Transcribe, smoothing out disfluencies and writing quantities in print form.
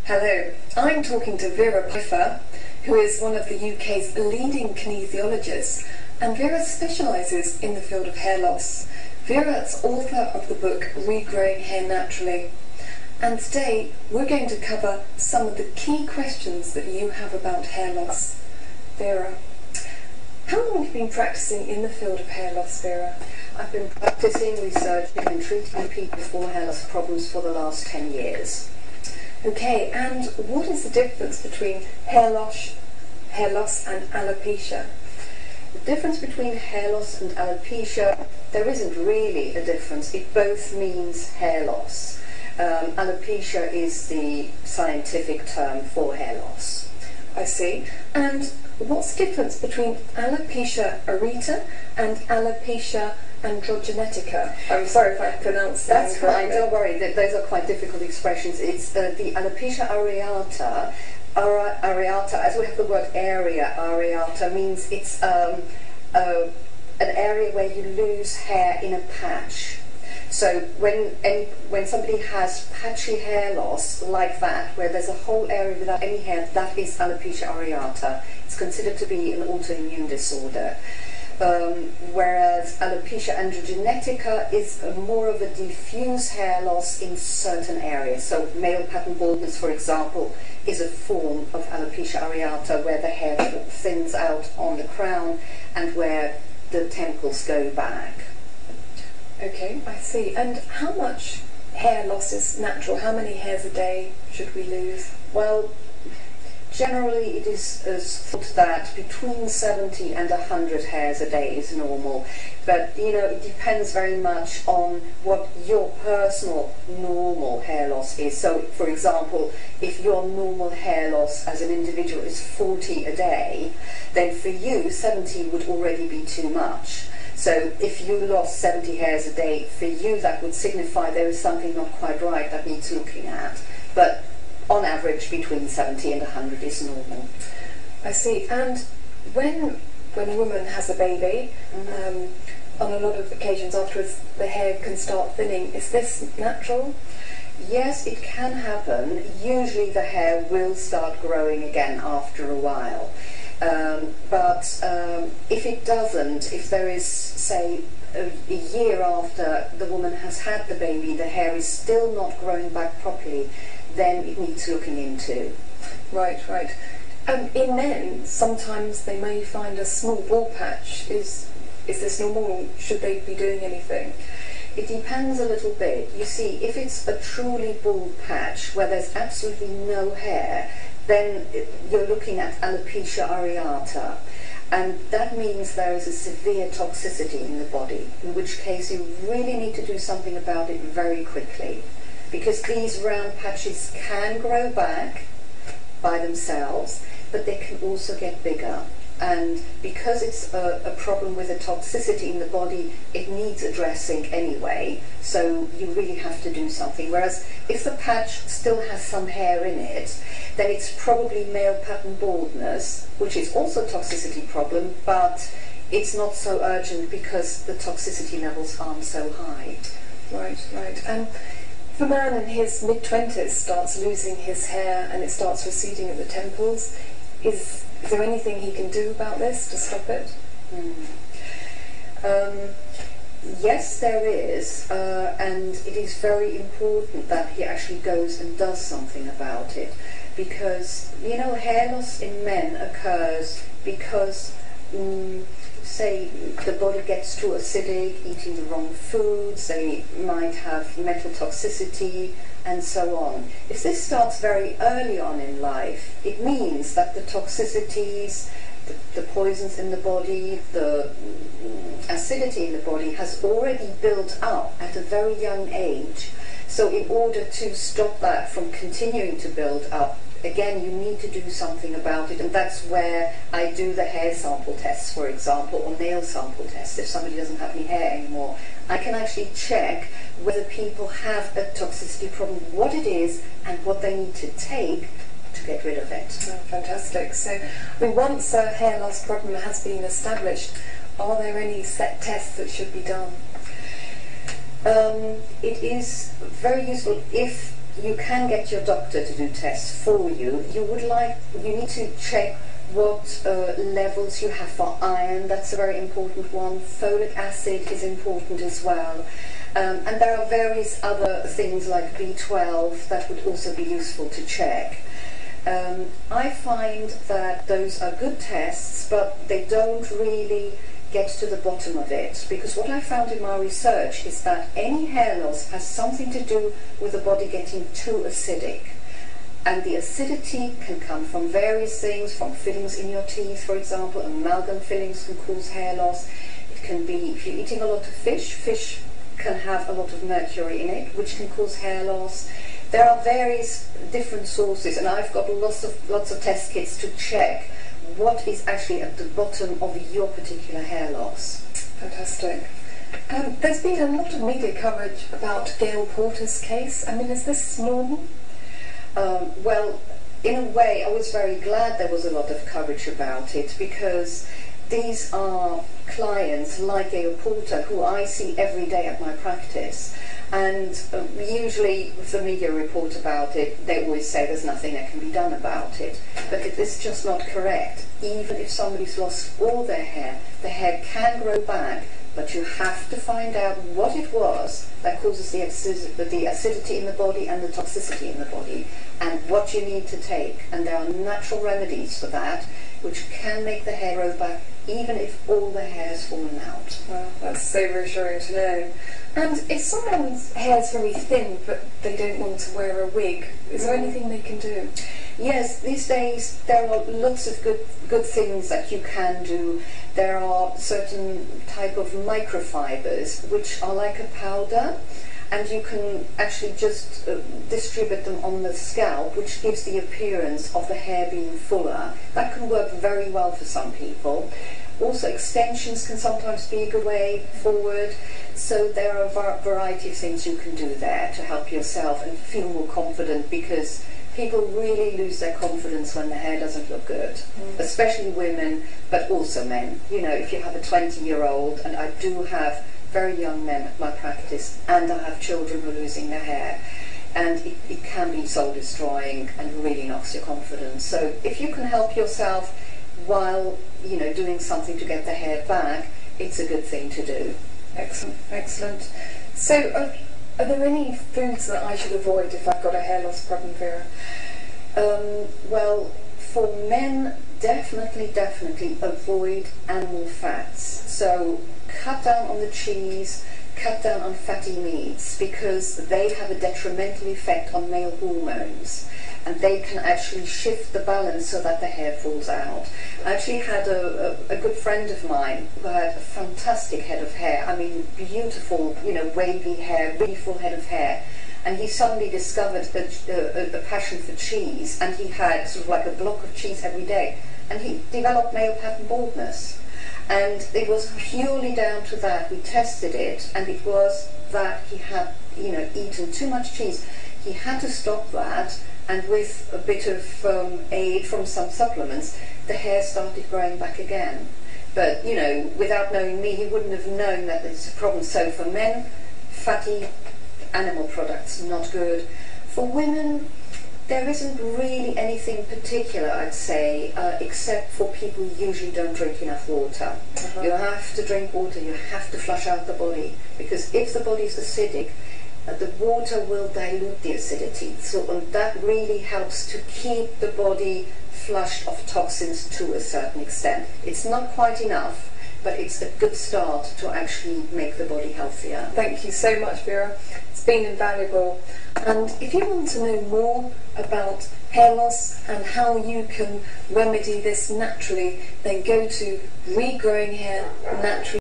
Hello, I'm talking to Vera Peiffer, who is one of the UK's leading kinesiologists, and Vera specialises in the field of hair loss. Vera is author of the book Regrowing Hair Naturally, and today we're going to cover some of the key questions that you have about hair loss. Vera, how long have you been practising in the field of hair loss, Vera? I've been practising, researching and treating people for hair loss problems for the last 10 years. Okay, and what is the difference between hair loss and alopecia? The difference between hair loss and alopecia, there isn't really a difference. It both means hair loss. Alopecia is the scientific term for hair loss. I see. And what's the difference between alopecia areata and alopecia androgenetica? I'm sorry if I pronounced that. That's fine, don't worry, those are quite difficult expressions. It's the alopecia areata. Areata, as we have the word area, areata means it's an area where you lose hair in a patch. So when somebody has patchy hair loss like that, where there's a whole area without any hair, that is alopecia areata. It's considered to be an autoimmune disorder. Whereas alopecia androgenetica is more of a diffuse hair loss in certain areas. So male pattern baldness, for example, is a form of alopecia areata, where the hair thins out on the crown and where the temples go back. Okay, I see. And how much hair loss is natural? How many hairs a day should we lose? Well, generally it is thought that between 70 and 100 hairs a day is normal. But, you know, it depends very much on what your personal normal hair loss is. So, for example, if your normal hair loss as an individual is 40 a day, then for you 70 would already be too much. So if you lost 70 hairs a day, for you that would signify there is something not quite right that needs looking at. But on average, between 70 and 100 is normal. I see. And when a woman has a baby, on a lot of occasions afterwards the hair can start thinning. Is this natural? Yes, it can happen. Usually the hair will start growing again after a while. But if it doesn't, if there is, say, a year after the woman has had the baby, the hair is still not growing back properly, then it needs looking into. Right, right. In men, sometimes they may find a small bald patch. Is this normal? Should they be doing anything? It depends a little bit. You see, if it's a truly bald patch where there's absolutely no hair, then you're looking at alopecia areata, and that means there is a severe toxicity in the body, in which case you really need to do something about it very quickly, because these round patches can grow back by themselves, but they can also get bigger. And because it's a problem with a toxicity in the body, it needs addressing anyway, so you really have to do something. Whereas if the patch still has some hair in it, then it's probably male pattern baldness, which is also a toxicity problem, but it's not so urgent because the toxicity levels aren't so high. Right, right. And if a man in his mid-20s starts losing his hair and it starts receding at the temples, is there anything he can do about this to stop it? Yes, there is, and it is very important that he actually goes and does something about it, because, you know, hair loss in men occurs because, say, the body gets too acidic, eating the wrong foods, they might have metal toxicity, and so on. If this starts very early on in life, it means that the toxicities, the poisons in the body, the acidity in the body has already built up at a very young age. So in order to stop that from continuing to build up, again, you need to do something about it, and that's where I do the hair sample tests, for example, or nail sample tests. If somebody doesn't have any hair anymore, I can actually check whether people have a toxicity problem, what it is, and what they need to take to get rid of it. Oh, fantastic. So, I mean, once a hair loss problem has been established, are there any set tests that should be done? It is very useful if you can get your doctor to do tests for you. You need to check what levels you have for iron. That's a very important one. Folic acid is important as well. And there are various other things like B12 that would also be useful to check. I find that those are good tests, but they don't really get to the bottom of it, because what I found in my research is that any hair loss has something to do with the body getting too acidic. And the acidity can come from various things, from fillings in your teeth, for example. Amalgam fillings can cause hair loss. It can be, if you're eating a lot of fish can have a lot of mercury in it, which can cause hair loss. There are various different sources, and I've got lots of test kits to check what is actually at the bottom of your particular hair loss. Fantastic. There's been a lot of media coverage about Gail Porter's case. I mean, is this normal? Well, in a way, I was very glad there was a lot of coverage about it, because these are clients like Gail Porter who I see every day at my practice. And usually if the media report about it, they always say there's nothing that can be done about it. But it is just not correct. Even if somebody's lost all their hair, the hair can grow back, but you have to find out what it was that causes the acidity in the body and the toxicity in the body, and what you need to take. And there are natural remedies for that, which can make the hair grow back, even if all the hair has fallen out. Well, that's so reassuring to know. And if someone's hair is very thin, but they don't want to wear a wig, is there anything they can do? Yes, these days there are lots of good things that you can do. There are certain type of microfibers which are like a powder, and you can actually just distribute them on the scalp, which gives the appearance of the hair being fuller. That can work very well for some people. Also, extensions can sometimes be a good way forward. So there are a variety of things you can do there to help yourself and feel more confident, because people really lose their confidence when the hair doesn't look good, especially women, but also men. You know, if you have a 20-year-old, and I do have very young men at my practice, and I have children who are losing their hair, and it can be soul destroying and really knocks your confidence. So if you can help yourself while, you know, doing something to get the hair back, it's a good thing to do. Excellent, excellent. So are there any foods that I should avoid if I've got a hair loss problem, Vera? Well, for men, definitely avoid animal fats. So cut down on the cheese, cut down on fatty meats, because they have a detrimental effect on male hormones, and they can actually shift the balance so that the hair falls out. I actually had a good friend of mine who had a fantastic head of hair. I mean, beautiful, you know, wavy hair, really full head of hair. And he suddenly discovered a passion for cheese, and he had sort of like a block of cheese every day. And he developed male pattern baldness. And it was purely down to that. We tested it, and it was that he had, you know, eaten too much cheese. He had to stop that, and with a bit of aid from some supplements, the hair started growing back again. But, you know, without knowing me, he wouldn't have known that there's a problem. So for men, fatty animal products, not good. For women, there isn't really anything particular, I'd say, except for people who usually don't drink enough water. You have to drink water, you have to flush out the body, because if the body's acidic, the water will dilute the acidity. So and that really helps to keep the body flushed of toxins to a certain extent. It's not quite enough, but it's a good start to actually make the body healthier. Thank you so much, Vera. It's been invaluable. And if you want to know more about hair loss and how you can remedy this naturally, then go to Regrowing Hair Naturally.